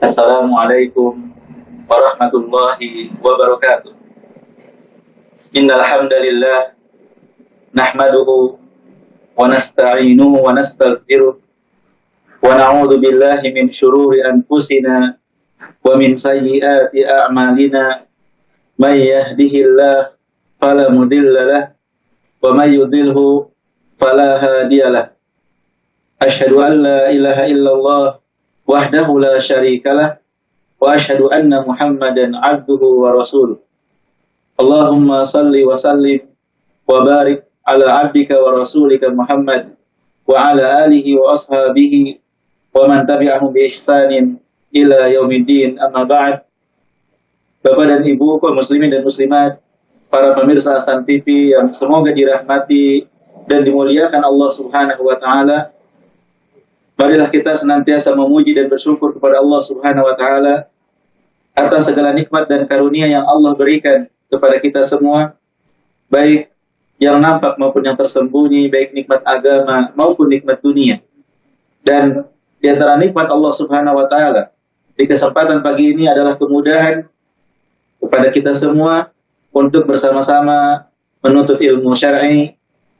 Assalamualaikum warahmatullahi wabarakatuh. Innal hamdalillah nahmaduhu wa nasta'inuhu wa nastaghfiruh wa na'udzu billahi min syururi anfusina wa min sayyiati a'malina. May yahdihillahu fala mudilla lahu wa may yudlilhu fala hadiyalah. Asyhadu an la ilaha illallah wahdahu la syarikalah wa asyhadu anna Muhammadan abduhu wa rasuluh. Allahumma salli wa sallim wa barik ala abdika wa rasulika Muhammad wa ala alihi wa ashabihi wa man tabi'ahum bi ihsanin ila yaumiddin, amma ba'd. Bapak dan Ibu kaum muslimin dan muslimat, para pemirsa Hasan TV yang semoga dirahmati dan dimuliakan Allah Subhanahu wa taala. Marilah kita senantiasa memuji dan bersyukur kepada Allah Subhanahu wa taala atas segala nikmat dan karunia yang Allah berikan kepada kita semua, baik yang nampak maupun yang tersembunyi, baik nikmat agama maupun nikmat dunia. Dan di antara nikmat Allah Subhanahu wa taala di kesempatan pagi ini adalah kemudahan kepada kita semua untuk bersama-sama menuntut ilmu syar'i,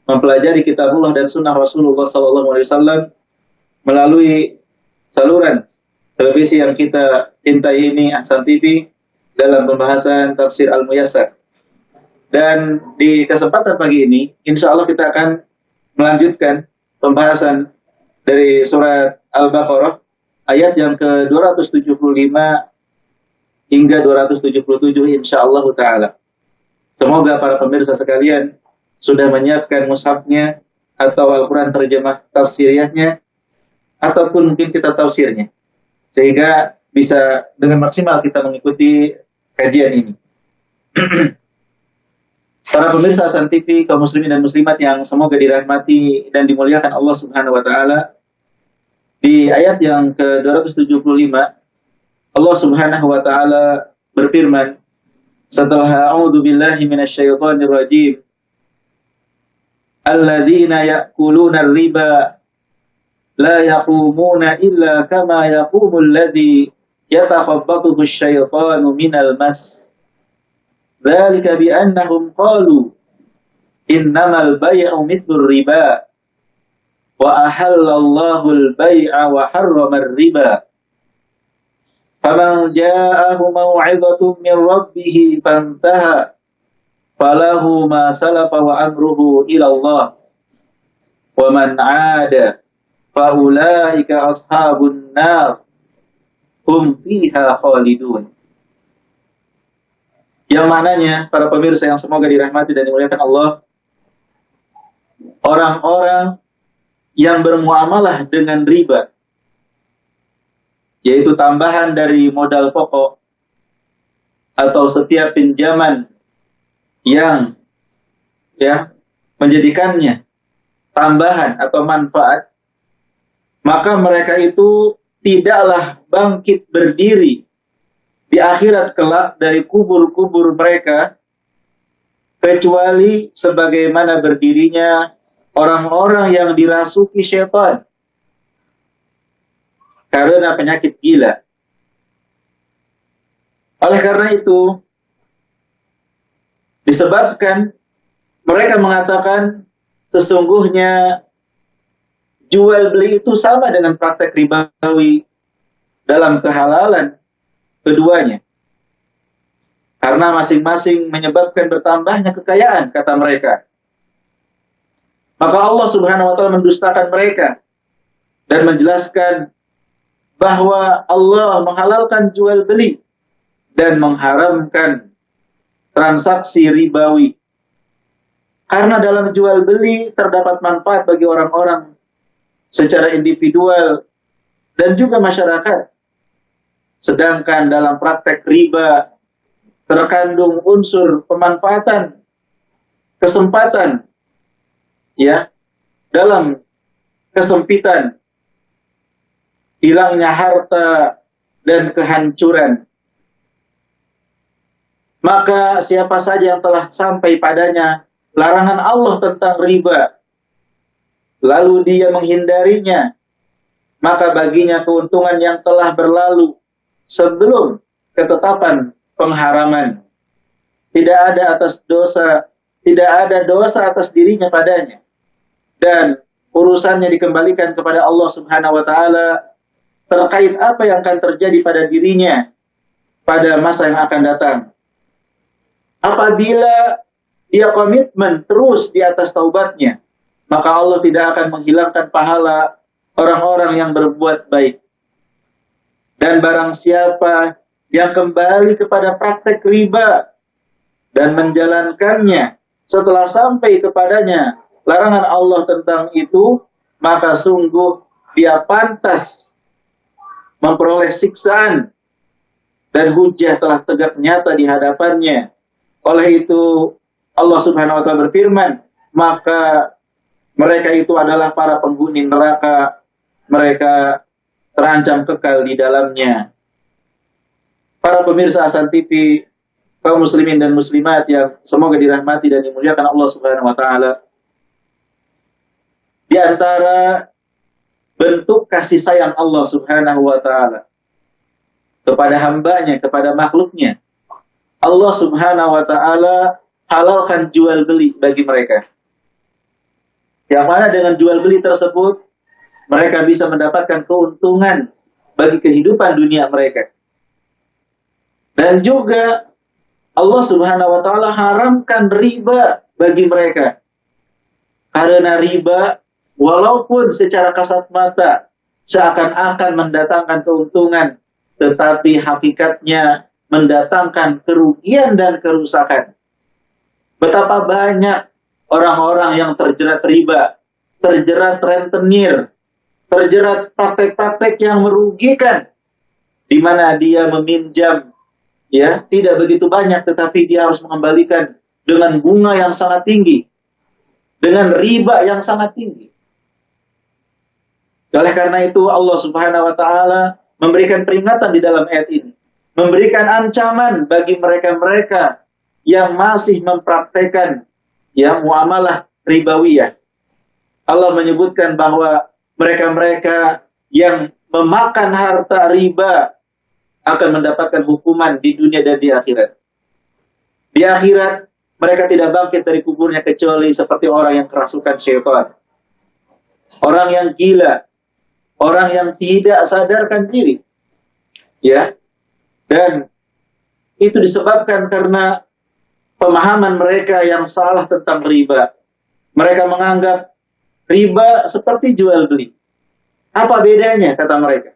mempelajari kitabullah dan sunnah Rasulullah SAW melalui saluran televisi yang kita cintai ini, Hasan TV, dalam pembahasan tafsir Al-Muyassar. Dan di kesempatan pagi ini, insya Allah kita akan melanjutkan pembahasan dari surat Al-Baqarah, ayat yang ke-275 hingga 277, insya Allah ta'ala. Semoga para pemirsa sekalian sudah menyiapkan mushafnya atau Al-Quran terjemah tafsiriyahnya, ataupun mungkin kita tafsirnya, sehingga bisa dengan maksimal kita mengikuti kajian ini. Para pemirsa Hasan TV, kaum muslimin dan muslimat yang semoga dirahmati dan dimuliakan Allah Subhanahu wa taala, di ayat yang ke-275 Allah Subhanahu wa taala berfirman setelah a'udzu billahi minasyaitonir rajim, alladzina ya'kuluna ar-riba la yaqumuna illa kama yaqumul ladzi yatakhabbathu asy-syaitanu minal mas. Dzalika bi annahum qalu innamal bay'u mithlur riba wa ahallallahu al-bay'a wa harrama ar-riba. Faman ja'ahu maw'izatun min rabbih fantaha falahu ma salafa wa amruhu ila Allah wa man 'ada faulaika ashabun nar hum fiha khalidun. Yang mananya, para pemirsa yang semoga dirahmati dan dimuliakan Allah, orang-orang yang bermuamalah dengan riba, yaitu tambahan dari modal pokok atau setiap pinjaman yang menjadikannya tambahan atau manfaat, maka mereka itu tidaklah bangkit berdiri di akhirat kelak dari kubur-kubur mereka, kecuali sebagaimana berdirinya orang-orang yang dirasuki syaitan karena penyakit gila. Oleh karena itu, disebabkan mereka mengatakan sesungguhnya jual beli itu sama dengan praktek ribawi dalam kehalalan keduanya, karena masing-masing menyebabkan bertambahnya kekayaan, kata mereka. Maka Allah Subhanahu wa taala mendustakan mereka dan menjelaskan bahwa Allah menghalalkan jual beli dan mengharamkan transaksi ribawi. Karena dalam jual beli terdapat manfaat bagi orang-orang secara individual dan juga masyarakat. Sedangkan dalam praktek riba terkandung unsur pemanfaatan, kesempatan, dalam kesempitan, hilangnya harta dan kehancuran. Maka siapa saja yang telah sampai padanya larangan Allah tentang riba, lalu dia menghindarinya, maka baginya keuntungan yang telah berlalu sebelum ketetapan pengharaman. Tidak ada dosa atas dirinya padanya. Dan urusannya dikembalikan kepada Allah Subhanahu wa taala terkait apa yang akan terjadi pada dirinya pada masa yang akan datang. Apabila dia komitmen terus di atas taubatnya, maka Allah tidak akan menghilangkan pahala orang-orang yang berbuat baik. Dan barang siapa yang kembali kepada praktek riba dan menjalankannya setelah sampai kepadanya larangan Allah tentang itu, maka sungguh dia pantas memperoleh siksaan dan hujah telah tegak nyata di hadapannya. Oleh itu Allah Subhanahu wa taala berfirman, maka mereka itu adalah para penghuni neraka, mereka terancam kekal di dalamnya. Para pemirsa Hasan TV, kaum muslimin dan muslimat yang semoga dirahmati dan dimuliakan Allah Subhanahu wa taala. Di antara bentuk kasih sayang Allah Subhanahu wa taala kepada hambanya, kepada makhluknya, Allah Subhanahu wa taala halalkan jual beli bagi mereka. Yang mana dengan jual beli tersebut mereka bisa mendapatkan keuntungan bagi kehidupan dunia mereka. Dan juga Allah Subhanahu wa taala haramkan riba bagi mereka. Karena riba walaupun secara kasat mata seakan-akan mendatangkan keuntungan, tetapi hakikatnya mendatangkan kerugian dan kerusakan. Betapa banyak orang-orang yang terjerat riba, terjerat rentenir, terjerat praktek-praktek yang merugikan, di mana dia meminjam, ya, tidak begitu banyak, tetapi dia harus mengembalikan dengan bunga yang sangat tinggi, dengan riba yang sangat tinggi. Oleh karena itu Allah Subhanahu wa taala memberikan peringatan di dalam ayat ini, memberikan ancaman bagi mereka-mereka yang masih mempraktekkan, ya, muamalah ribawiyah. Allah menyebutkan bahwa mereka-mereka yang memakan harta riba akan mendapatkan hukuman di dunia dan di akhirat. Di akhirat mereka tidak bangkit dari kuburnya kecuali seperti orang yang kerasukan syaitan, orang yang gila, orang yang tidak sadarkan diri, ya. Dan itu disebabkan karena pemahaman mereka yang salah tentang riba. Mereka menganggap riba seperti jual beli. Apa bedanya, kata mereka?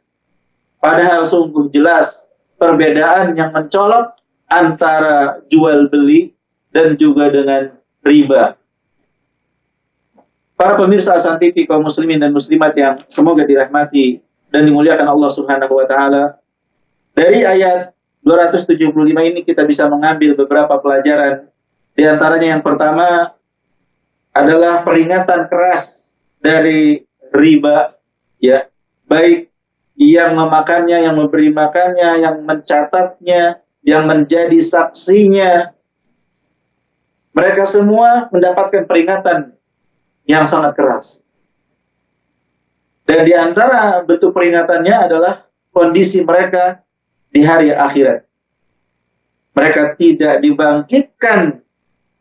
Padahal sungguh jelas perbedaan yang mencolok antara jual beli dan juga dengan riba. Para pemirsa Hasan TV, kaum muslimin dan muslimat yang semoga dirahmati dan dimuliakan Allah Subhanahu wa taala. Dari ayat 275 ini kita bisa mengambil beberapa pelajaran. Di antaranya yang pertama adalah peringatan keras dari riba, ya, baik yang memakannya, yang memberi makannya, yang mencatatnya, yang menjadi saksinya. Mereka semua mendapatkan peringatan yang sangat keras. Dan di antara bentuk peringatannya adalah kondisi mereka di hari akhirat. Mereka tidak dibangkitkan,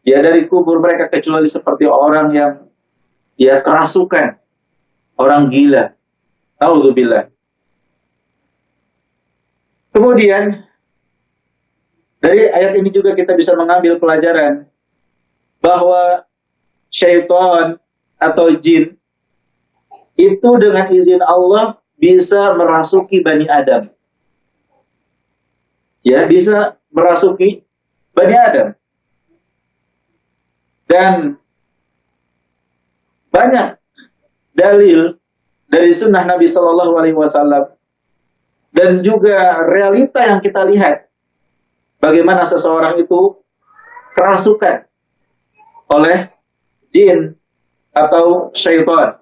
ya, dari kubur mereka kecuali seperti orang yang, ya, kerasukan, orang gila. A'udzubillah. Kemudian dari ayat ini juga kita bisa mengambil pelajaran bahwa syaitan atau jin itu dengan izin Allah bisa merasuki Bani Adam. Ya, bisa merasuki Bani Adam. Dan banyak dalil dari sunnah Nabi Shallallahu Alaihi Wasallam dan juga realita yang kita lihat bagaimana seseorang itu kerasukan oleh jin atau syaitan.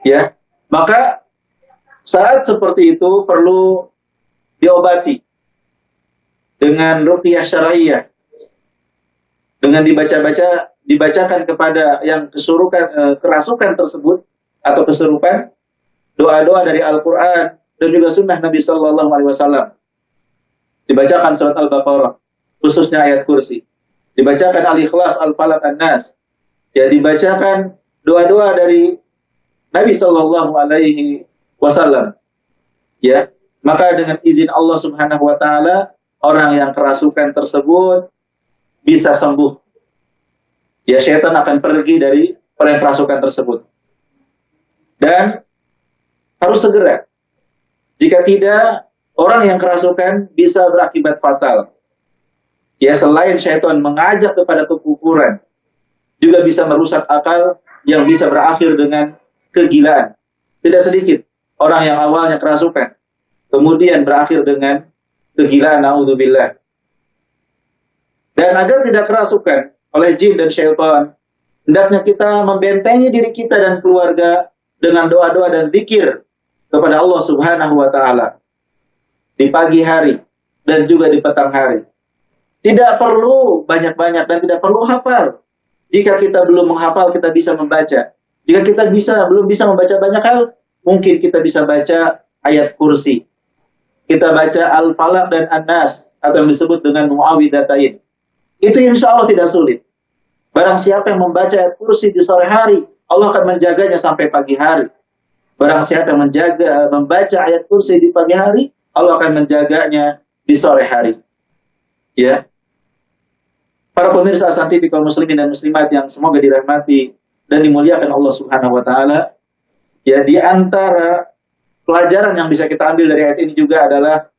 Ya, maka saat seperti itu perlu diobati dengan ruqyah syar'iyyah, dengan dibacakan kepada yang kerasukan tersebut atau kesurupan doa-doa dari Al-Quran dan juga sunnah Nabi Sallallahu Alaihi Wasallam. dibacakan surat Al-Baqarah, khususnya ayat kursi, dibacakan Al-Ikhlas, Al-Falaq, An-Nas, ya, dibacakan doa-doa dari Nabi Shallallahu Alaihi Wasallam, ya, maka dengan izin Allah Subhanahu Wa Taala, orang yang kerasukan tersebut bisa sembuh. Ya, syaitan akan pergi dari orang kerasukan tersebut. Dan harus segera. Jika tidak, orang yang kerasukan bisa berakibat fatal. Ya, selain syaitan mengajak kepada kekufuran, juga bisa merusak akal yang bisa berakhir dengan kegilaan. Tidak sedikit orang yang awalnya kerasukan, kemudian berakhir dengan kegilaan, naudzubillah. Dan agar tidak kerasukan oleh jin dan syaitan, hendaknya kita membentengi diri kita dan keluarga dengan doa-doa dan zikir kepada Allah Subhanahu wa Ta'ala di pagi hari dan juga di petang hari. Tidak perlu banyak-banyak dan tidak perlu hafal. Jika kita belum menghafal, kita bisa membaca. Jika kita belum bisa membaca banyak hal, mungkin kita bisa baca ayat kursi. Kita baca Al-Falaq dan An-Nas, atau yang disebut dengan Mu'awwidhatain. Itu insya Allah tidak sulit. Barang siapa yang membaca ayat kursi di sore hari, Allah akan menjaganya sampai pagi hari. Barang siapa yang membaca ayat kursi di pagi hari, Allah akan menjaganya di sore hari. Ya, para pemirsa Hasan TV kaum muslimin dan muslimat yang semoga dirahmati dan dimuliakan Allah Subhanahu Wa Taala. Ya, di antara pelajaran yang bisa kita ambil dari ayat ini juga adalah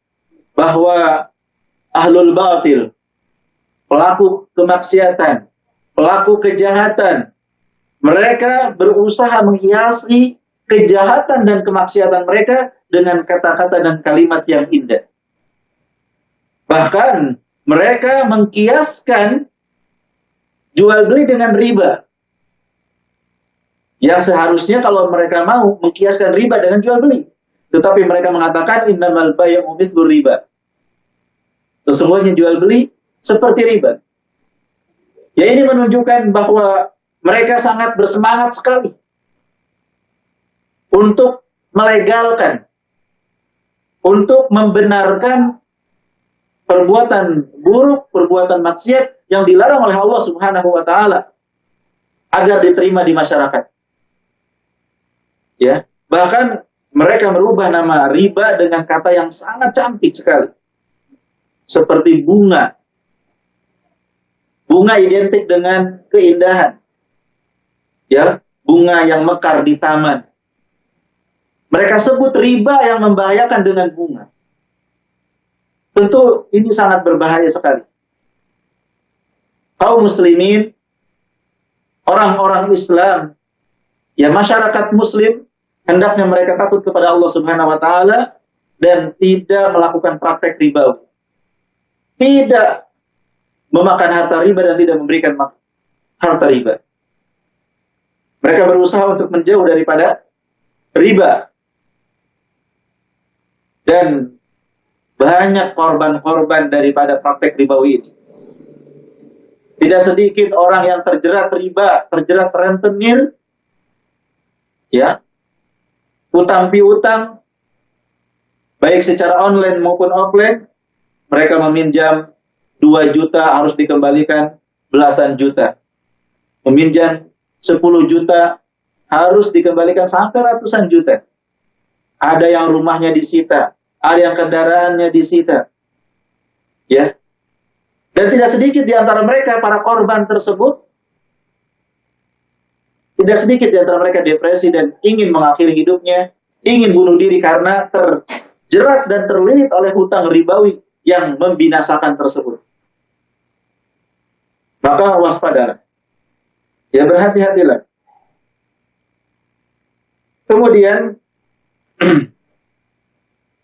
bahwa ahlul batil, pelaku kemaksiatan, pelaku kejahatan, mereka berusaha menghiasi kejahatan dan kemaksiatan mereka dengan kata-kata dan kalimat yang indah. Bahkan mereka mengkiaskan jual beli dengan riba. Yang seharusnya kalau mereka mau mengkiaskan riba dengan jual beli, tetapi mereka mengatakan innamal bay'u mithlur riba. Sesungguhnya jual beli seperti riba. Ya, ini menunjukkan bahwa mereka sangat bersemangat sekali untuk melegalkan, untuk membenarkan perbuatan buruk, perbuatan maksiat yang dilarang oleh Allah Subhanahu wa Ta'ala agar diterima di masyarakat. Ya, bahkan mereka merubah nama riba dengan kata yang sangat cantik sekali. Seperti bunga. Bunga identik dengan keindahan. Ya, bunga yang mekar di taman. Mereka sebut riba yang membahayakan dengan bunga. Tentu ini sangat berbahaya sekali. Kaum muslimin, orang-orang Islam, ya masyarakat muslim, hendaknya mereka takut kepada Allah Subhanahu wa Ta'ala dan tidak melakukan praktek riba. Tidak memakan harta riba dan tidak memberikan harta riba. Mereka berusaha untuk menjauh daripada riba. Dan banyak korban-korban daripada praktek ribawi ini. Tidak sedikit orang yang terjerat riba, terjerat rentenir, ya, utang piutang, baik secara online maupun offline. Mereka meminjam 2 juta harus dikembalikan belasan juta. Meminjam 10 juta harus dikembalikan sampai ratusan juta. Ada yang rumahnya disita, ada yang kendaraannya disita. Ya. Dan tidak sedikit di antara mereka, para korban tersebut, tidak sedikit di antara mereka depresi dan ingin mengakhiri hidupnya, ingin bunuh diri karena terjerat dan terlilit oleh hutang ribawi yang membinasakan tersebut. Maka waspadalah. Ya, berhati-hatilah. Kemudian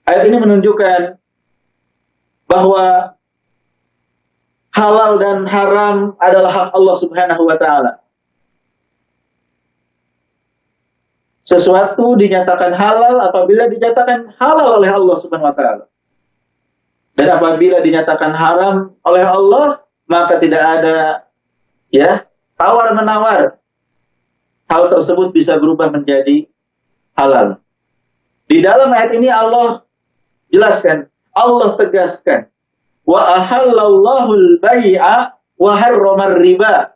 ayat ini menunjukkan bahwa halal dan haram adalah hak Allah Subhanahu wa Ta'ala. Sesuatu dinyatakan halal apabila dinyatakan halal oleh Allah Subhanahu wa Ta'ala. Dan apabila dinyatakan haram oleh Allah, maka tidak ada, ya, tawar-menawar. Hal tersebut bisa berubah menjadi halal. Di dalam ayat ini Allah jelaskan, Allah tegaskan wa ahallallahu al-bai'a wa harrama riba.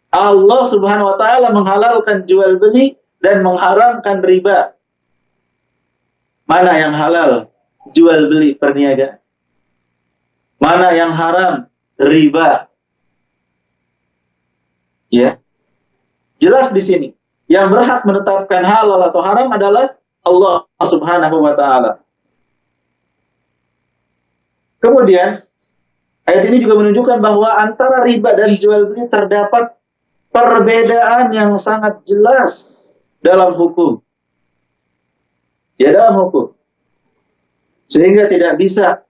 Allah Subhanahu wa taala menghalalkan jual beli dan mengharamkan riba. Mana yang halal? Jual beli perniagaan. Mana yang haram? Riba. Ya. Jelas di sini. Yang berhak menetapkan halal atau haram adalah Allah Subhanahu wa taala. Kemudian ayat ini juga menunjukkan bahwa antara riba dan jual beli terdapat perbedaan yang sangat jelas dalam hukum. Ya, dalam hukum. Sehingga tidak bisa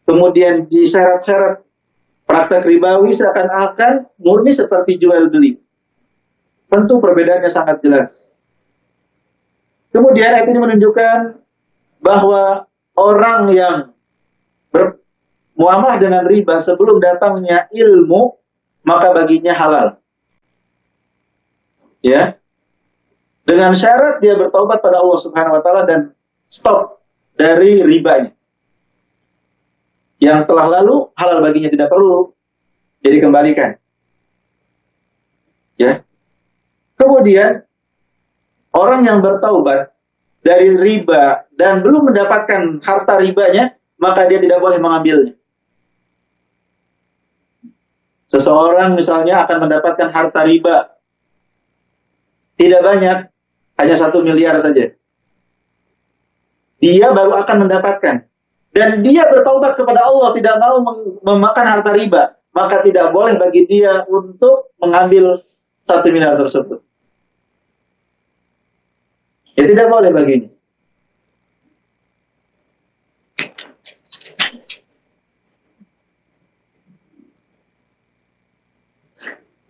kemudian disyarat-syarat praktek ribawi seakan-akan murni seperti jual beli. Tentu perbedaannya sangat jelas. Kemudian ayat ini menunjukkan bahwa orang yang bermuamalah dengan riba sebelum datangnya ilmu, maka baginya halal. Ya. Dengan syarat dia bertaubat pada Allah Subhanahu wa taala dan stop dari ribanya. Yang telah lalu halal baginya, tidak perlu jadi kembalikan. Ya. Kemudian orang yang bertaubat dari riba dan belum mendapatkan harta ribanya, maka dia tidak boleh mengambilnya. Seseorang misalnya akan mendapatkan harta riba tidak banyak, hanya 1 miliar saja. Dia baru akan mendapatkan. Dan dia bertaubat kepada Allah, tidak mau memakan harta riba, maka tidak boleh bagi dia untuk mengambil 1 miliar tersebut. Ya, tidak boleh baginya.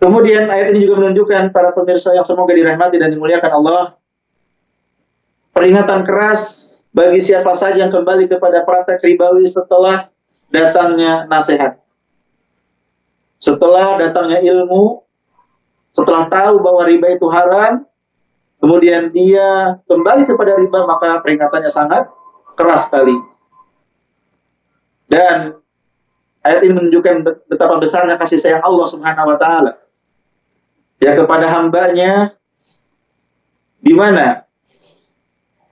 Kemudian ayat ini juga menunjukkan para pemirsa yang semoga dirahmati dan dimuliakan Allah, peringatan keras bagi siapa saja yang kembali kepada praktek ribawi setelah datangnya nasihat. Setelah datangnya ilmu, setelah tahu bahwa riba itu haram, kemudian dia kembali kepada riba, maka peringatannya sangat keras sekali. Dan ayat ini menunjukkan betapa besarnya kasih sayang Allah Subhanahu wa taala ya kepada hambanya, di mana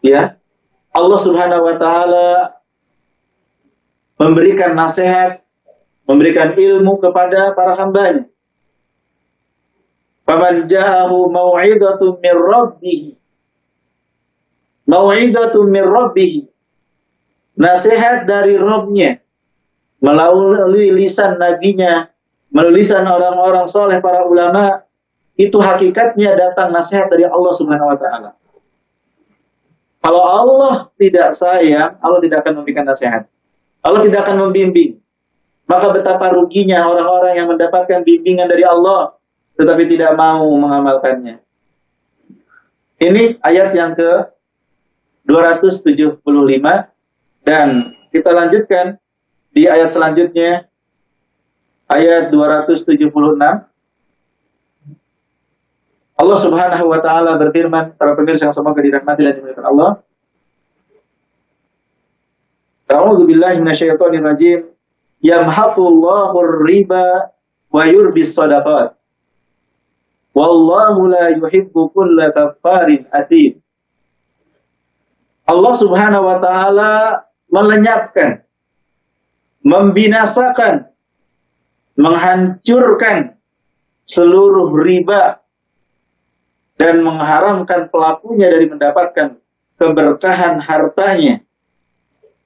ya Allah Subhanahu wa taala memberikan nasihat, memberikan ilmu kepada para hambanya. Faman ja'ahu mau'izatun min rabbih. Mau'izatun min rabbih. Nasihat dari Rabb-nya melalui lisan nabinya, melalui lisan orang-orang saleh, para ulama, itu hakikatnya datang nasihat dari Allah Subhanahu wa taala. Kalau Allah tidak sayang, Allah tidak akan memberikan nasihat. Allah tidak akan membimbing. Maka betapa ruginya orang-orang yang mendapatkan bimbingan dari Allah tetapi tidak mau mengamalkannya. Ini ayat yang ke 275 dan kita lanjutkan di ayat selanjutnya, ayat 276. Allah Subhanahu wa taala berfirman, para pemirsa yang semoga dirahmati dan dimuliakan Allah. A'udzu billahi minasyaitonir rajim. Yamhaqullahu ar-riba wa yurbis shadaqat. Wallahu la yuhibbu kulla kaffarin athim. Allah Subhanahu wa taala melenyapkan, membinasakan, menghancurkan seluruh riba dan mengharamkan pelakunya dari mendapatkan keberkahan hartanya.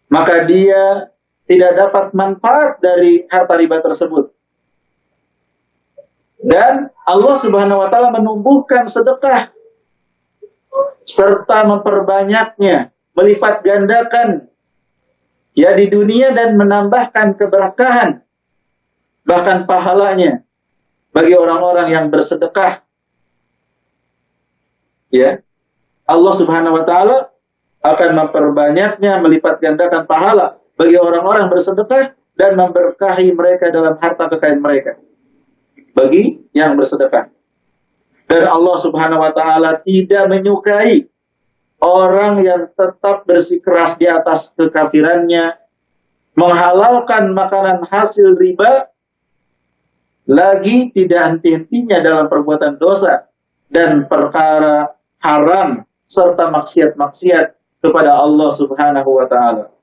Maka dia tidak dapat manfaat dari harta riba tersebut. Dan Allah Subhanahu wa taala menumbuhkan sedekah serta memperbanyaknya, melipat gandakan ya di dunia dan menambahkan keberkahan bahkan pahalanya bagi orang-orang yang bersedekah. Ya, Allah Subhanahu wa taala akan memperbanyaknya, melipat gandakan pahala bagi orang-orang bersedekah dan memberkahi mereka dalam harta kekayaan mereka. Bagi yang bersedekah. Dan Allah Subhanahu wa taala tidak menyukai orang yang tetap bersikeras di atas kekafirannya, menghalalkan makanan hasil riba, lagi tidak henti-hentinya dalam perbuatan dosa dan perkara haram serta maksiat-maksiat kepada Allah Subhanahu wa taala.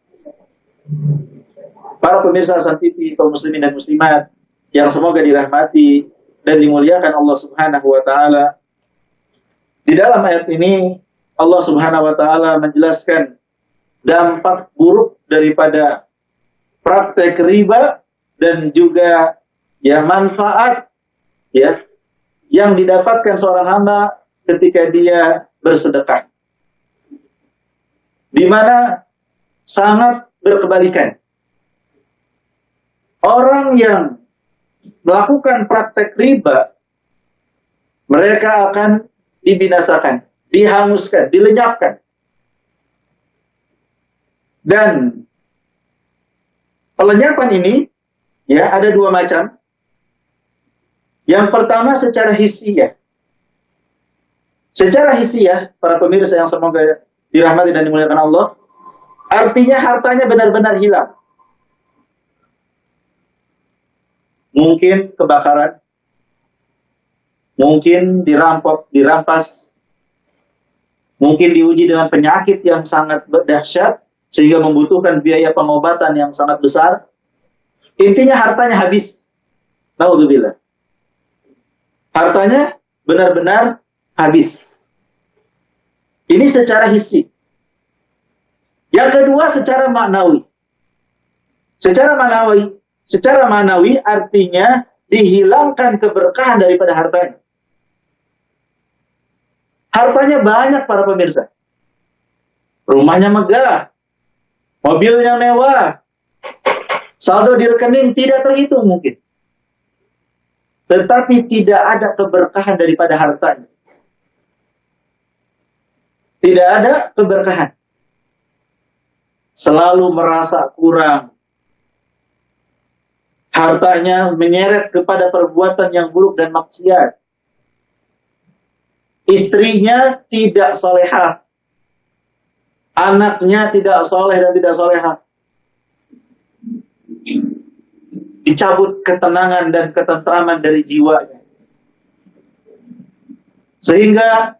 Para pemirsa Hasan TV, kaum muslimin dan muslimat yang semoga dirahmati dan dimuliakan Allah Subhanahu wa taala. Di dalam ayat ini Allah Subhanahu wa taala menjelaskan dampak buruk daripada praktek riba dan juga manfaat yang didapatkan seorang hamba ketika dia bersedekah, di mana sangat berkebalikan. Orang yang melakukan praktek riba, mereka akan dibinasakan, dihanguskan, dilenyapkan. Dan pelenyapan ini ada dua macam. Yang pertama secara hissiyah. Secara hissiyah, para pemirsa yang semoga dirahmati dan dimuliakan Allah, artinya hartanya benar-benar hilang. Mungkin kebakaran, mungkin dirampok, dirampas, mungkin diuji dengan penyakit yang sangat dahsyat sehingga membutuhkan biaya pengobatan yang sangat besar. Intinya hartanya habis. Naudzubillah. Hartanya benar-benar habis. Ini secara hissi. Yang kedua secara maknawi. Secara manawi artinya dihilangkan keberkahan daripada hartanya. Hartanya banyak para pemirsa. Rumahnya megah, mobilnya mewah, saldo di rekening tidak terhitung mungkin. Tetapi tidak ada keberkahan daripada hartanya. Tidak ada keberkahan. Selalu merasa kurang. Hartanya menyeret kepada perbuatan yang buruk dan maksiat. Istrinya tidak solehah. Anaknya tidak soleh dan tidak solehah. Dicabut ketenangan dan ketentraman dari jiwanya. Sehingga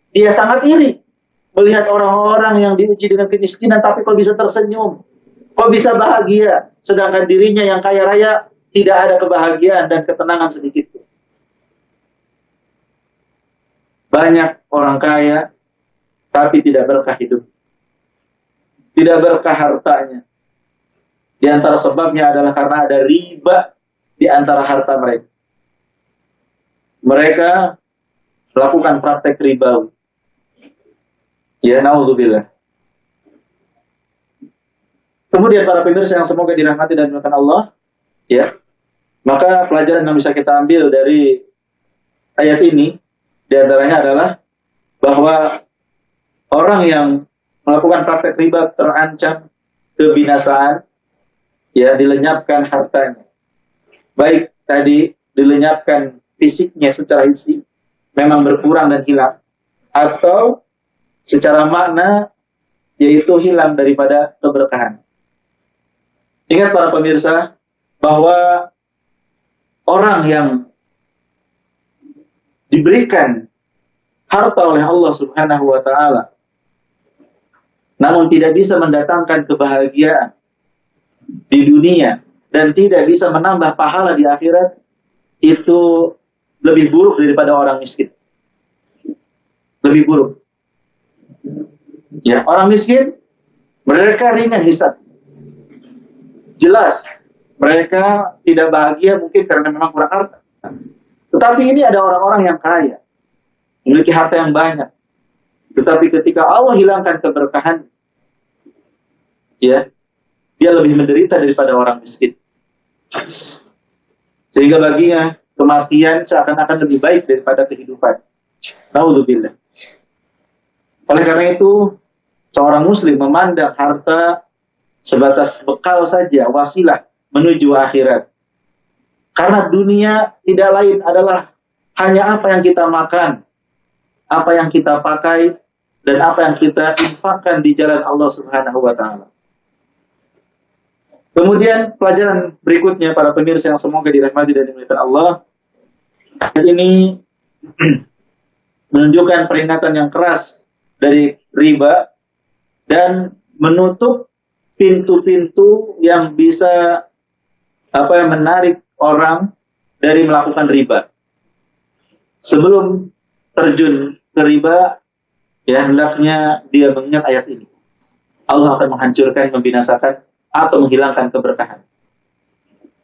dia sangat iri melihat orang-orang yang diuji dengan kemiskinan tapi kok bisa tersenyum, kok bisa bahagia, sedangkan dirinya yang kaya raya tidak ada kebahagiaan dan ketenangan sedikit pun. Banyak orang kaya tapi tidak berkah hidup, tidak berkah hartanya. Di antara sebabnya adalah karena ada riba di antara harta mereka. Mereka melakukan praktek ribawi. Ya, naudzubillah. Kemudian para pemirsa yang semoga dirahmati dan dimuliakan Allah, maka pelajaran yang bisa kita ambil dari ayat ini di antaranya adalah bahwa orang yang melakukan praktek riba terancam kebinasaan, dilenyapkan hartanya. Baik tadi dilenyapkan fisiknya secara isi, memang berkurang dan hilang, atau secara makna yaitu hilang daripada keberkahan. Ingat para pemirsa bahwa orang yang diberikan harta oleh Allah Subhanahu wa taala namun tidak bisa mendatangkan kebahagiaan di dunia dan tidak bisa menambah pahala di akhirat, itu lebih buruk daripada orang miskin. Lebih buruk. Orang miskin mereka ringan hisab. Jelas mereka tidak bahagia mungkin karena memang kurang harta. Tetapi ini ada orang-orang yang kaya, memiliki harta yang banyak. Tetapi ketika Allah hilangkan keberkahan, dia lebih menderita daripada orang miskin. Sehingga baginya kematian seakan-akan lebih baik daripada kehidupan. Naudzubillah. Oleh karena itu, seorang muslim memandang harta sebatas bekal saja, wasilah menuju akhirat. Karena dunia tidak lain adalah hanya apa yang kita makan, apa yang kita pakai, dan apa yang kita infakkan di jalan Allah Subhanahu wa taala. Kemudian pelajaran berikutnya para pemirsa yang semoga dirahmati dan dimuliakan Allah, ayat ini menunjukkan peringatan yang keras dari riba dan menutup pintu-pintu yang bisa menarik orang dari melakukan riba. Sebelum terjun ke riba, ya hendaknya dia mengingat ayat ini. Allah akan menghancurkan, membinasakan, atau menghilangkan keberkahan.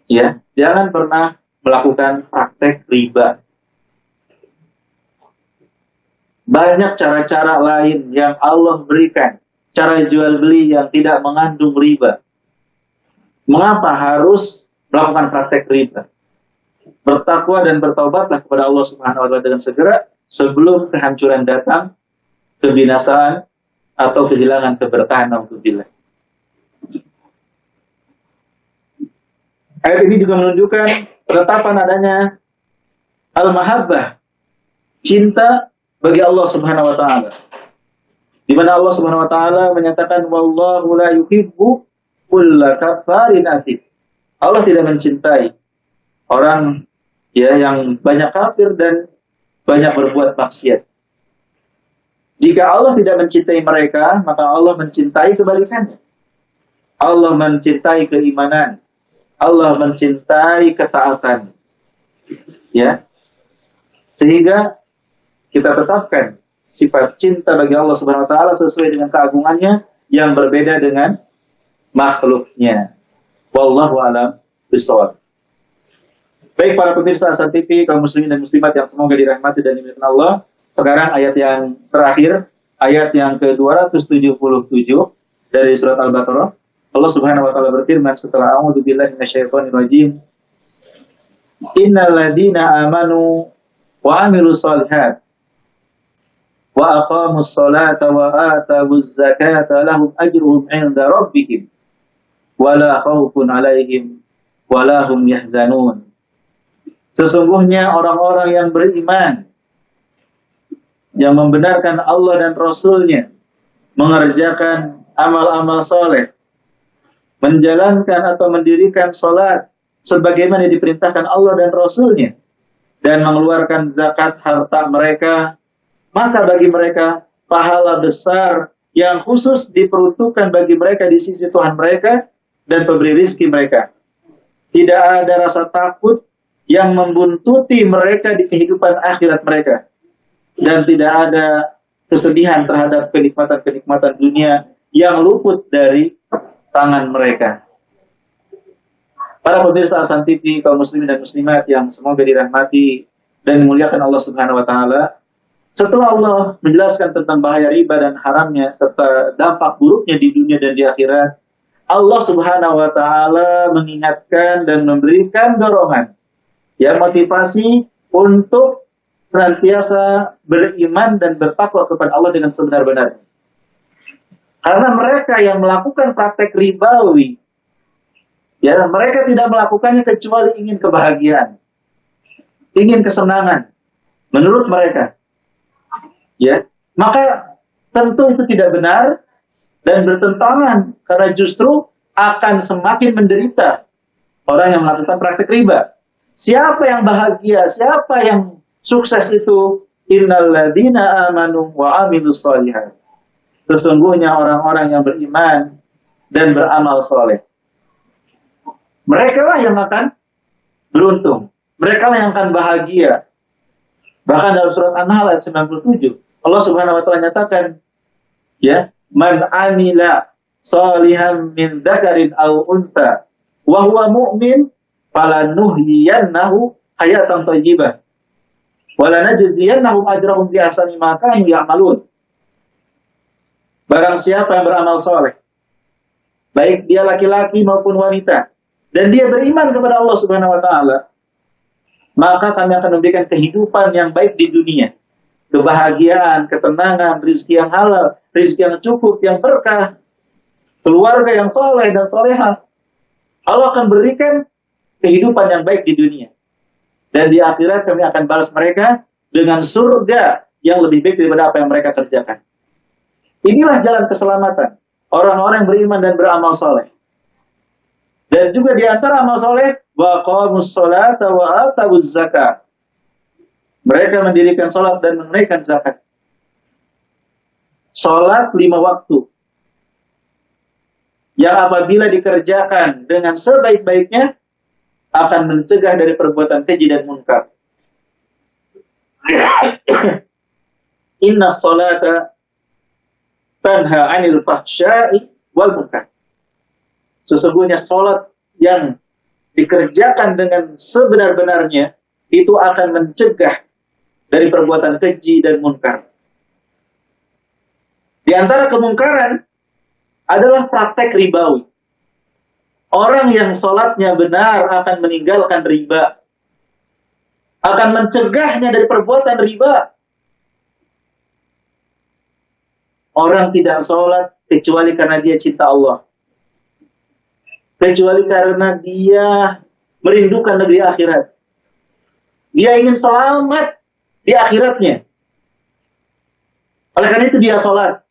Ya, jangan pernah melakukan praktek riba. Banyak cara-cara lain yang Allah berikan, cara jual beli yang tidak mengandung riba. Mengapa harus melakukan praktek riba? Bertakwa dan bertaubatlah kepada Allah Subhanahu wa taala dengan segera sebelum kehancuran datang, kebinasaan atau kehilangan keberkahan. Alhamdulillah. Ayat ini juga menunjukkan penetapan adanya al-mahabbah, cinta bagi Allah Subhanahu wa taala. Di mana Allah Subhanahu wa taala menyatakan wallahu la yuhibbu kulla kafarin athim. Allah tidak mencintai orang yang banyak kafir dan banyak berbuat maksiat. Jika Allah tidak mencintai mereka, maka Allah mencintai kebalikannya. Allah mencintai keimanan. Allah mencintai ketaatan. Ya. Sehingga kita tetapkan sifat cinta bagi Allah Subhanahu wa taala sesuai dengan keagungannya yang berbeda dengan makhluknya. Wallahu a'lam bishawab. Baik para pemirsa Hasan TV, kaum muslimin dan muslimat yang semoga dirahmati dan dimuliakan Allah. Sekarang ayat yang terakhir, ayat yang ke-277 dari surat Al-Baqarah. Allah Subhanahu wa taala berfirman setelah a'udzu billahi minasyaitonir rajim. Innal ladzina amanu wa 'amilus shalihat wa aqamus sholata wa atawuz zakata lahum ajruhum 'inda rabbihim wa la khaufun 'alaihim wa la hum yahzanun. Sesungguhnya orang-orang yang beriman, yang membenarkan Allah dan Rasul-Nya, mengerjakan amal-amal soleh, menjalankan atau mendirikan sholat sebagaimana diperintahkan Allah dan Rasul-Nya, dan mengeluarkan zakat harta mereka, maka bagi mereka pahala besar yang khusus diperuntukkan bagi mereka di sisi Tuhan mereka dan pemberi rizki mereka. Tidak ada rasa takut yang membuntuti mereka di kehidupan akhirat mereka. Dan tidak ada kesedihan terhadap kenikmatan-kenikmatan dunia yang luput dari tangan mereka. Para pemirsa Hasan TV, kaum muslimin dan muslimat yang semoga dirahmati dan dimuliakan Allah Subhanahu wa taala. Setelah Allah menjelaskan tentang bahaya riba dan haramnya serta dampak buruknya di dunia dan di akhirat, Allah Subhanahu wa taala mengingatkan dan memberikan dorongan, motivasi untuk senantiasa beriman dan bertakwa kepada Allah dengan sebenar-benarnya. Karena mereka yang melakukan praktek ribawi, mereka tidak melakukannya kecuali ingin kebahagiaan, ingin kesenangan menurut mereka. Maka tentu itu tidak benar dan bertentangan, karena justru akan semakin menderita orang yang melakukan praktek riba. Siapa yang bahagia, siapa yang sukses itu? Innal ladzina amanu wa 'amilus shalihat. Sesungguhnya orang-orang yang beriman dan beramal soleh. Mereka lah yang akan beruntung. Mereka lah yang akan bahagia. Bahkan dalam surat An-Nahl ayat 97, Allah Subhanahu wa taala nyatakan, man amila shalihan min dzakarin aw untha wa huwa mu'min falanuhyiyannahu hayatan thayyibah wa lanajziyannahum ajrahum bi ahsani ma kanu ya'malun. Barang siapa yang beramal soleh, baik dia laki-laki maupun wanita, dan dia beriman kepada Allah Subhanahu wa taala, maka kami akan memberikan kehidupan yang baik di dunia. Kebahagiaan, ketenangan, rezeki yang halal, rezeki yang cukup, yang berkah, keluarga yang soleh dan solehah. Allah akan berikan kehidupan yang baik di dunia. Dan di akhirat kami akan balas mereka dengan surga yang lebih baik daripada apa yang mereka kerjakan. Inilah jalan keselamatan orang-orang yang beriman dan beramal soleh. Dan juga di antara amal soleh, wa qamus sholata wa atawuz zakat. Mereka mendirikan sholat dan menunaikan zakat. Sholat 5 waktu. Yang apabila dikerjakan dengan sebaik-baiknya, akan mencegah dari perbuatan keji dan munkar. Inna sholata tanha 'anil fahsya'i wal munkar. Sesungguhnya sholat yang dikerjakan dengan sebenar-benarnya itu akan mencegah dari perbuatan keji dan munkar. Di antara kemungkaran adalah praktek ribawi. Orang yang sholatnya benar akan meninggalkan riba, akan mencegahnya dari perbuatan riba. Orang tidak sholat kecuali karena dia cinta Allah, kecuali karena dia merindukan negeri akhirat. Dia ingin selamat di akhiratnya. Oleh karena itu dia sholat.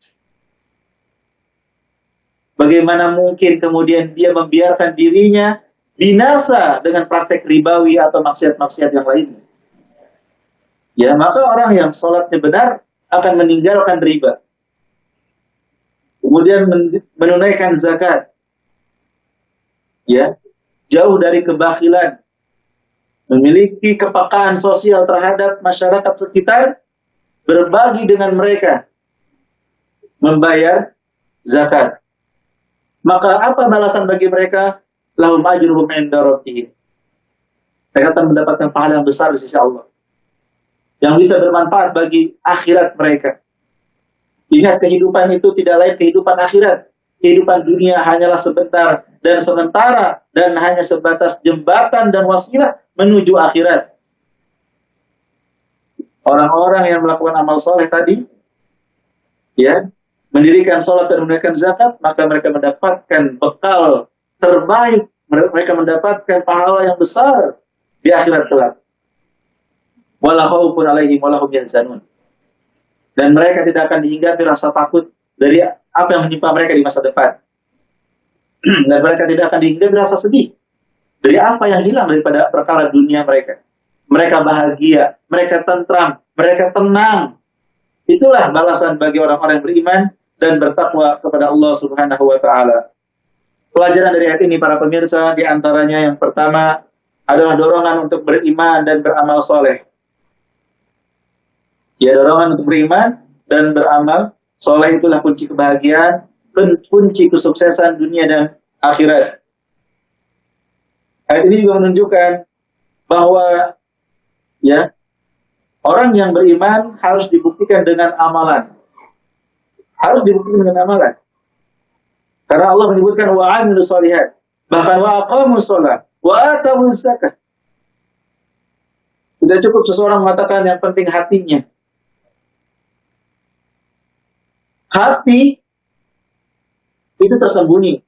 Bagaimana mungkin kemudian dia membiarkan dirinya binasa dengan praktek ribawi atau maksiat-maksiat yang lainnya? Ya, maka orang yang sholatnya benar akan meninggalkan riba. Kemudian menunaikan zakat. Ya, jauh dari kebakilan. Memiliki kepekaan sosial terhadap masyarakat sekitar, berbagi dengan mereka, membayar zakat. Maka apa balasan bagi mereka? Lahum ajruhum 'inda rabbihim. Mereka akan mendapatkan pahala yang besar di sisi Allah, yang bisa bermanfaat bagi akhirat mereka. Ingat, kehidupan itu tidak lain kehidupan akhirat. Kehidupan dunia hanyalah sebentar dan sementara, dan hanya sebatas jembatan dan wasilah menuju akhirat. Orang-orang yang melakukan amal soleh tadi, ya, mendirikan sholat dan menunaikan zakat, maka mereka mendapatkan bekal terbaik. Mereka mendapatkan pahala yang besar di akhirat kelak. Wala khaufun 'alaihim wala hum yahzanun. Dan mereka tidak akan dihinggapi rasa takut dari apa yang menimpa mereka di masa depan. Dan mereka tidak akan dihinggapi rasa sedih dari apa yang hilang daripada perkara dunia mereka. Mereka bahagia, mereka tentram, mereka tenang. Itulah balasan bagi orang-orang yang beriman dan bertakwa kepada Allah Subhanahu wa taala. Pelajaran dari ayat ini para pemirsa, di antaranya yang pertama adalah dorongan untuk beriman dan beramal soleh. Ya, dorongan untuk beriman dan beramal soleh itulah kunci kebahagiaan, kunci kesuksesan dunia dan akhirat. Ayat ini juga menunjukkan bahwa ya, orang yang beriman harus dibuktikan dengan amalan. Harus dibuktikan dengan amalan. Karena Allah menyebutkan wa 'amilus shalihat, bahkan wa aqamus shalah, wa atawuz zakat. Tidak cukup seseorang mengatakan yang penting hatinya. Hati itu tersembunyi.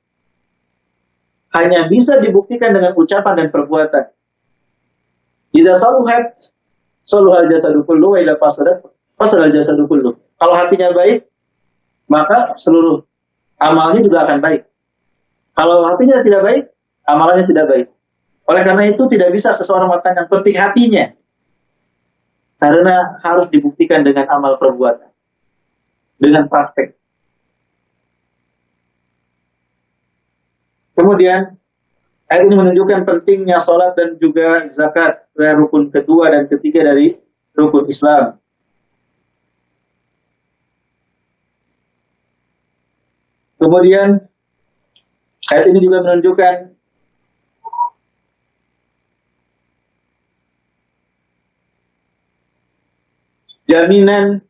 Hanya bisa dibuktikan dengan ucapan dan perbuatan. Idza saluhat, saluhal jasadu kullu wa idza fasadat, fasadal jasadu kullu. Kalau hatinya baik, maka seluruh amalnya juga akan baik. Kalau hatinya tidak baik, amalannya tidak baik. Oleh karena itu tidak bisa seseorang mengatakan yang penting hatinya. Karena harus dibuktikan dengan amal perbuatan. Dengan praktek. Kemudian, ayat ini menunjukkan pentingnya sholat dan juga zakat, rukun kedua dan ketiga dari rukun Islam. Kemudian, ayat ini juga menunjukkan jaminan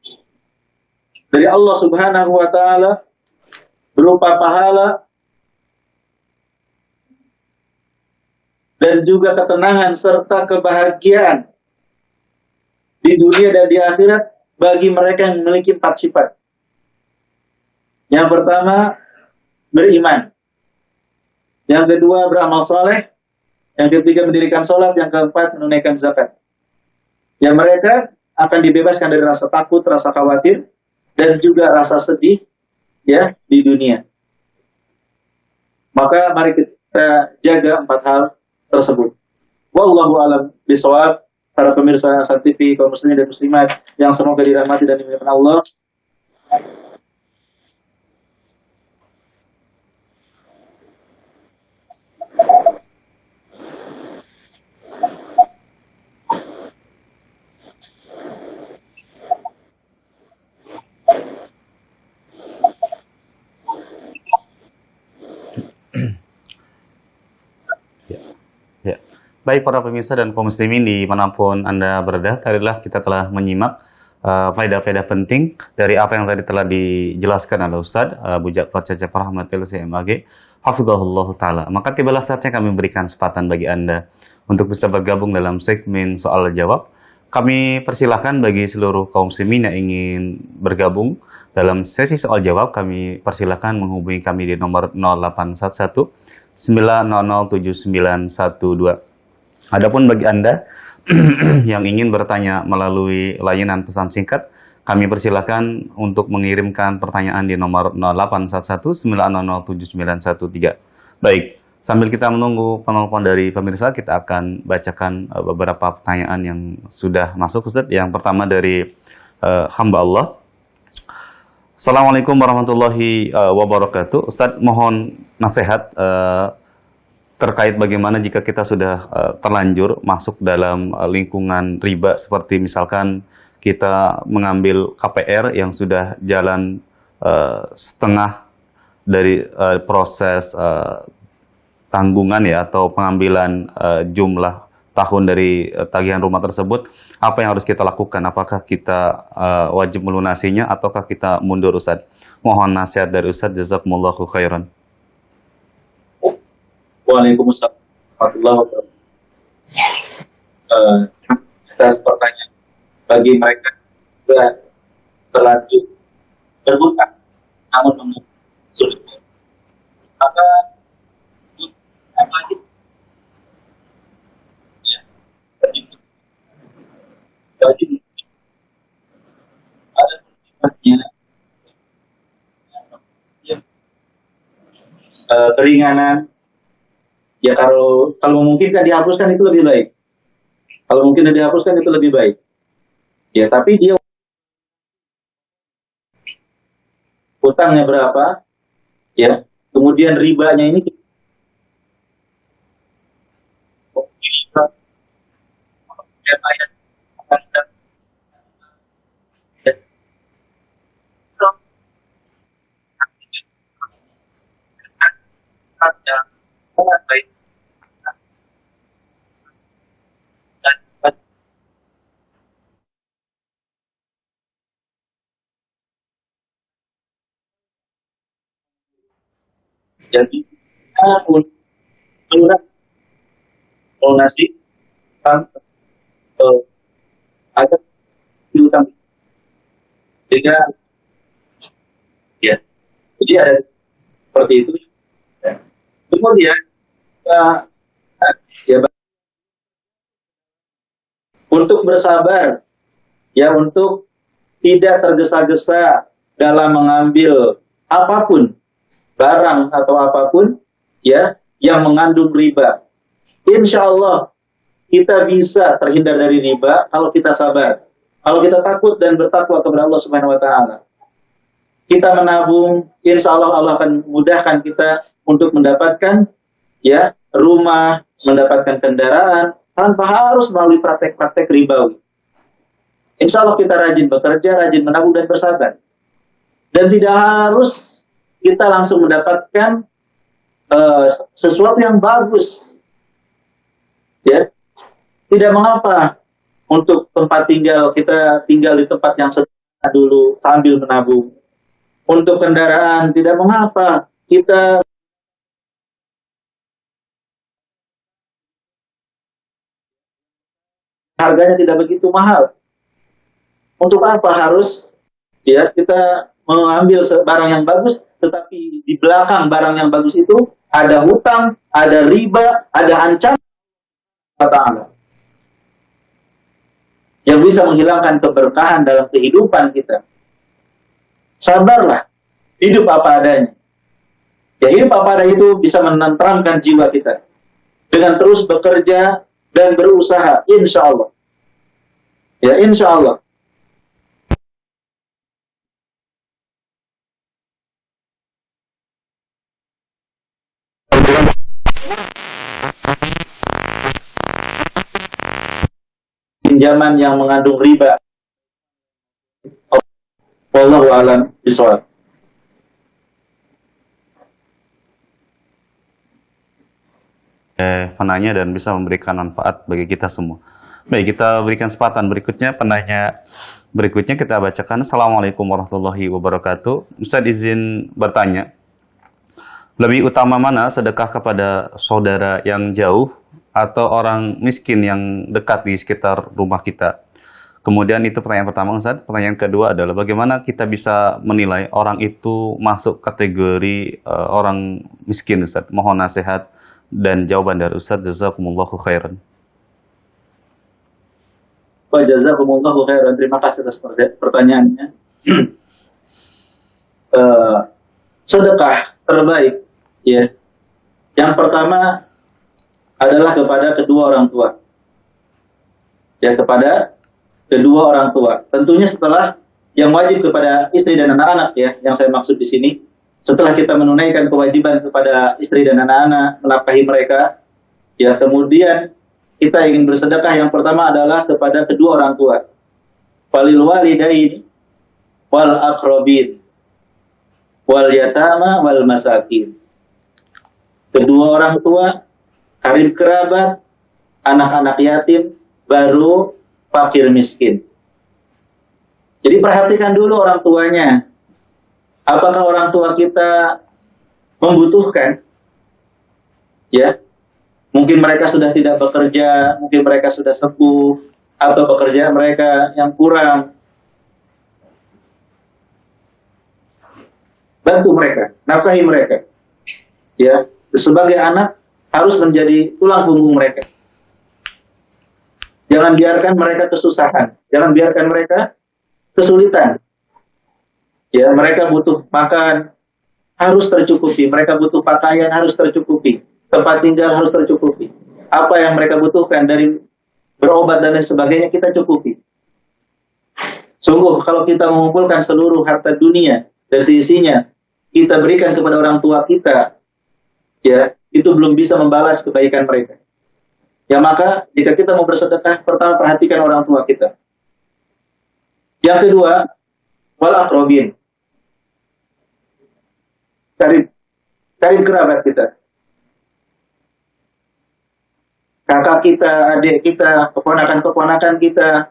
dari Allah Subhanahu wa taala berupa pahala dan juga ketenangan serta kebahagiaan di dunia dan di akhirat bagi mereka yang memiliki 4 sifat. Yang pertama, beriman. Yang kedua, beramal saleh. Yang ketiga, mendirikan sholat. Yang keempat, menunaikan zakat. Yang mereka akan dibebaskan dari rasa takut, rasa khawatir, dan juga rasa sedih ya di dunia. Maka mari kita jaga 4 hal tersebut. Wallahu a'lam bishawab. Para pemirsa Asal TV, kaum muslimin dan muslimat yang semoga dirahmati dan dimuliakan Allah. Ya. Baik para pemirsa dan kaum muslimin dimanapun Anda berada, tadilah kita telah menyimak faedah-faedah penting dari apa yang tadi telah dijelaskan oleh Ustaz Abu Ja'far Cecep Rahmatil CMAG Hafizahullah Ta'ala. Maka tibalah saatnya kami memberikan kesempatan bagi Anda untuk bisa bergabung dalam segmen soal jawab. Kami persilahkan bagi seluruh kaum muslimin yang ingin bergabung dalam sesi soal jawab, kami persilahkan menghubungi kami di nomor 0811 9007912. Adapun bagi Anda yang ingin bertanya melalui layanan pesan singkat, kami persilahkan untuk mengirimkan pertanyaan di nomor 0811 9007913. Baik, sambil kita menunggu penelpon dari pemirsa, kita akan bacakan beberapa pertanyaan yang sudah masuk, Ustaz. Yang pertama dari hamba Allah. Assalamualaikum warahmatullahi wabarakatuh. Ustaz, mohon nasihat terkait bagaimana jika kita sudah terlanjur masuk dalam lingkungan riba, seperti misalkan kita mengambil KPR yang sudah jalan setengah dari proses tanggungan ya, atau pengambilan jumlah tahun dari tagihan rumah tersebut. Apa yang harus kita lakukan? Apakah kita wajib melunasinya ataukah kita mundur, Ustaz? Mohon nasihat dari Ustaz, jazakumullahu khairan. Waalaikumsalam warahmatullahi wabarakatuh. Atas pertanyaan, bagi mereka sudah terlanjur berhutang namun mengalami sulit, maka lagi wajib ada sifatnya keringanan. Ya kalau memungkinkan dihapuskan itu lebih baik. Kalau mungkin dihapuskan itu lebih baik. Ya tapi dia hutangnya berapa? Ya kemudian ribanya ini jadi lunasi ada diutang, sehingga ya jadi ada seperti itu. Kemudian ya untuk bersabar, ya untuk tidak tergesa-gesa dalam mengambil apapun, barang atau apapun ya yang mengandung riba. Insya Allah kita bisa terhindar dari riba kalau kita sabar, kalau kita takut dan bertakwa kepada Allah Subhanahu Wa Taala. Kita menabung, insya Allah Allah akan mudahkan kita untuk mendapatkan ya rumah, mendapatkan kendaraan tanpa harus melalui praktek-praktek ribawi. Insya Allah kita rajin bekerja, rajin menabung dan bersabar. Dan tidak harus kita langsung mendapatkan sesuatu yang bagus. Ya, tidak mengapa untuk tempat tinggal kita tinggal di tempat yang sederhana dulu sambil menabung. Untuk kendaraan tidak mengapa kita harganya tidak begitu mahal. Untuk apa harus ya kita mengambil barang yang bagus, tetapi di belakang barang yang bagus itu ada hutang, ada riba, ada ancaman Allah yang bisa menghilangkan keberkahan dalam kehidupan kita. Sabarlah, hidup apa adanya. Ya, hidup apa adanya itu bisa menenteramkan jiwa kita dengan terus bekerja dan berusaha, insya Allah. Ya, insya Allah. Pinjaman yang mengandung riba. Wallahu a'lam bishawab. Penanya dan bisa memberikan manfaat bagi kita semua. Baik, kita berikan kesempatan berikutnya. Penanya berikutnya kita bacakan. Assalamualaikum warahmatullahi wabarakatuh. Ustaz izin bertanya, lebih utama mana sedekah kepada saudara yang jauh atau orang miskin yang dekat di sekitar rumah kita? Kemudian itu pertanyaan pertama, Ustaz. Pertanyaan kedua adalah bagaimana kita bisa menilai orang itu masuk kategori orang miskin, Ustaz? Mohon nasihat dan jawaban dari Ustaz. Jazakumullahu khairan. Wa jazakumullahu khairan. Terima kasih atas pertanyaannya. Sedekah terbaik, ya. Yang pertama adalah kepada kedua orang tua. Ya, kepada kedua orang tua. Tentunya setelah yang wajib kepada istri dan anak-anak, ya, yang saya maksud di sini. Setelah kita menunaikan kewajiban kepada istri dan anak-anak, menafkahi mereka, ya, kemudian kita ingin bersedekah, yang pertama adalah kepada kedua orang tua. Walil walidaini wal aqrabin wal yatama wal masakin. Kedua orang tua, karib kerabat, anak-anak yatim, baru fakir miskin. Jadi perhatikan dulu orang tuanya. Apakah orang tua kita membutuhkan? Ya, mungkin mereka sudah tidak bekerja, mungkin mereka sudah sepuh, atau pekerjaan mereka yang kurang. Bantu mereka, nafkahi mereka. Ya, sebagai anak harus menjadi tulang punggung mereka. Jangan biarkan mereka kesusahan, jangan biarkan mereka kesulitan. Ya, mereka butuh makan, harus tercukupi. Mereka butuh pakaian, harus tercukupi. Tempat tinggal harus tercukupi. Apa yang mereka butuhkan dari berobat dan lain sebagainya kita cukupi. Sungguh, kalau kita mengumpulkan seluruh harta dunia dan seisinya, kita berikan kepada orang tua kita, ya, itu belum bisa membalas kebaikan mereka. Ya, maka jika kita mau bersedekah, pertama perhatikan orang tua kita. Yang kedua, wal aqrabin. Karib kerabat kita. Kakak kita, adik kita, keponakan-keponakan kita,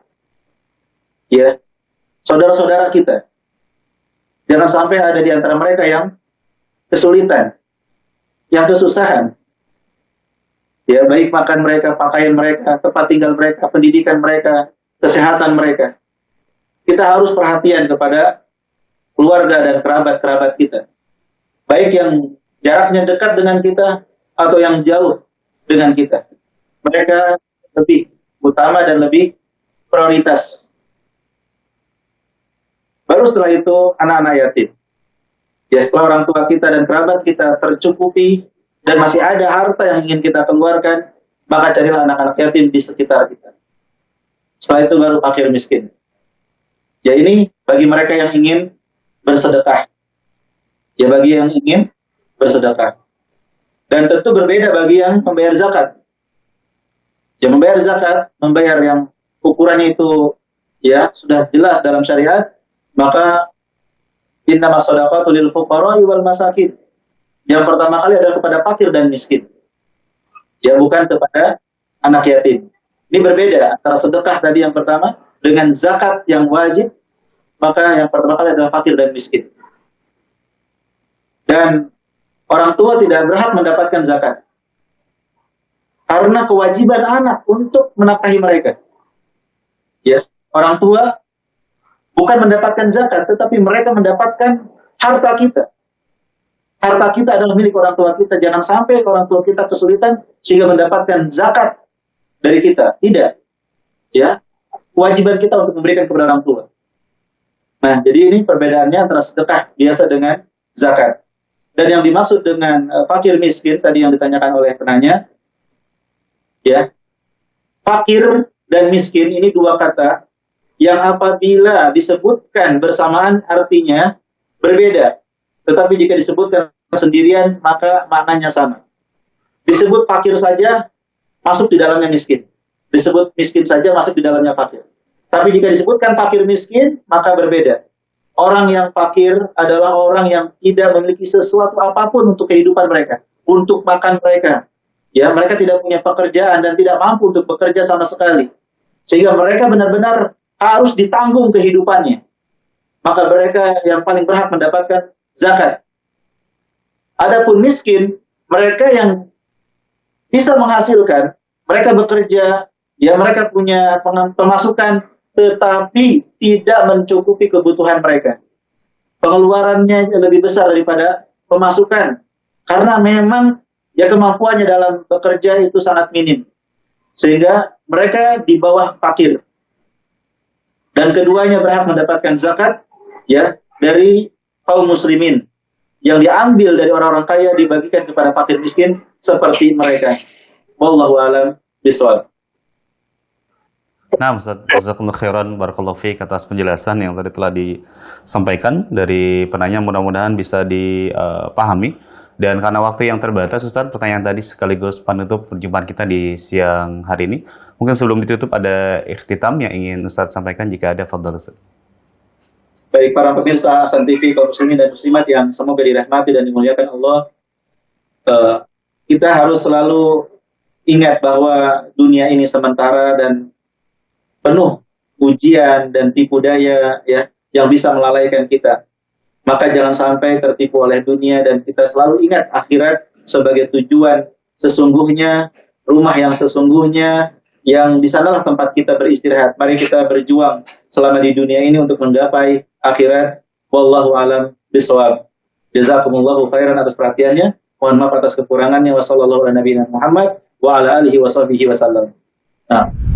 ya, saudara-saudara kita. Jangan sampai ada di antara mereka yang kesulitan, yang kesusahan. Ya, baik makan mereka, pakaian mereka, tempat tinggal mereka, pendidikan mereka, kesehatan mereka. Kita harus perhatian kepada keluarga dan kerabat-kerabat kita. Baik yang jaraknya dekat dengan kita atau yang jauh dengan kita. Mereka lebih utama dan lebih prioritas. Baru setelah itu anak-anak yatim. Ya, setelah orang tua kita dan kerabat kita tercukupi dan masih ada harta yang ingin kita keluarkan, maka carilah anak-anak yatim di sekitar kita. Setelah itu baru fakir miskin. Ya, ini bagi mereka yang ingin bersedekah. Ya, bagi yang ingin bersedekah. Dan tentu berbeda bagi yang membayar zakat. Ya, membayar zakat, membayar yang ukurannya itu ya sudah jelas dalam syariat, maka innamas shadaqatu lil fuqara'i wal masakin. Yang pertama kali adalah kepada fakir dan miskin. Ya, bukan kepada anak yatim. Ini berbeda antara sedekah tadi yang pertama dengan zakat yang wajib, maka yang pertama kali adalah fakir dan miskin. Dan orang tua tidak berhak mendapatkan zakat. Karena kewajiban anak untuk menafkahi mereka. Ya, orang tua bukan mendapatkan zakat, tetapi mereka mendapatkan harta kita. Harta kita adalah milik orang tua kita. Jangan sampai orang tua kita kesulitan sehingga mendapatkan zakat dari kita. Tidak. Ya, kewajiban kita untuk memberikan kepada orang tua. Nah, jadi ini perbedaannya antara sedekah biasa dengan zakat. Dan yang dimaksud dengan fakir miskin tadi yang ditanyakan oleh penanya, ya, fakir dan miskin ini dua kata yang apabila disebutkan bersamaan artinya berbeda. Tetapi jika disebutkan sendirian maka maknanya sama. Disebut fakir saja masuk di dalamnya miskin. Disebut miskin saja masuk di dalamnya fakir. Tapi jika disebutkan fakir miskin maka berbeda. Orang yang fakir adalah orang yang tidak memiliki sesuatu apapun untuk kehidupan mereka, untuk makan mereka. Ya, mereka tidak punya pekerjaan dan tidak mampu untuk bekerja sama sekali. Sehingga mereka benar-benar harus ditanggung kehidupannya. Maka mereka yang paling berhak mendapatkan zakat. Adapun miskin, mereka yang bisa menghasilkan, mereka bekerja, ya mereka punya pemasukan, tetapi tidak mencukupi kebutuhan mereka. Pengeluarannya lebih besar daripada pemasukan. Karena memang ya kemampuannya dalam bekerja itu sangat minim. Sehingga mereka di bawah fakir. Dan keduanya berhak mendapatkan zakat ya dari kaum muslimin. Yang diambil dari orang-orang kaya dibagikan kepada fakir miskin seperti mereka. Wallahu a'lam bishawab. Nah, Ustaz, jazakumullah khairan, barakallahu fiik atas penjelasan yang tadi telah disampaikan dari penanya, mudah-mudahan bisa dipahami. Dan karena waktu yang terbatas, Ustaz, pertanyaan tadi sekaligus penutup perjumpaan kita di siang hari ini. Mungkin sebelum ditutup ada ikhtitam yang ingin Ustaz sampaikan jika ada, fadhal Ustaz. Baik para pemirsa Hasan TV kaum muslimin dan muslimat yang semoga dirahmati dan dimuliakan Allah, kita harus selalu ingat bahwa dunia ini sementara dan penuh ujian dan tipu daya ya yang bisa melalaikan kita. Maka jangan sampai tertipu oleh dunia dan kita selalu ingat akhirat sebagai tujuan sesungguhnya, rumah yang sesungguhnya, yang di sanalah tempat kita beristirahat. Mari kita berjuang selama di dunia ini untuk menggapai akhirat. Wallahu a'lam bishawab. Jazakumullahu khairan atas perhatiannya. Mohon maaf atas kekurangannya. Wassallallahu ala nabiyina Muhammad wa ala alihi wa sahbihi wasallam. Nah.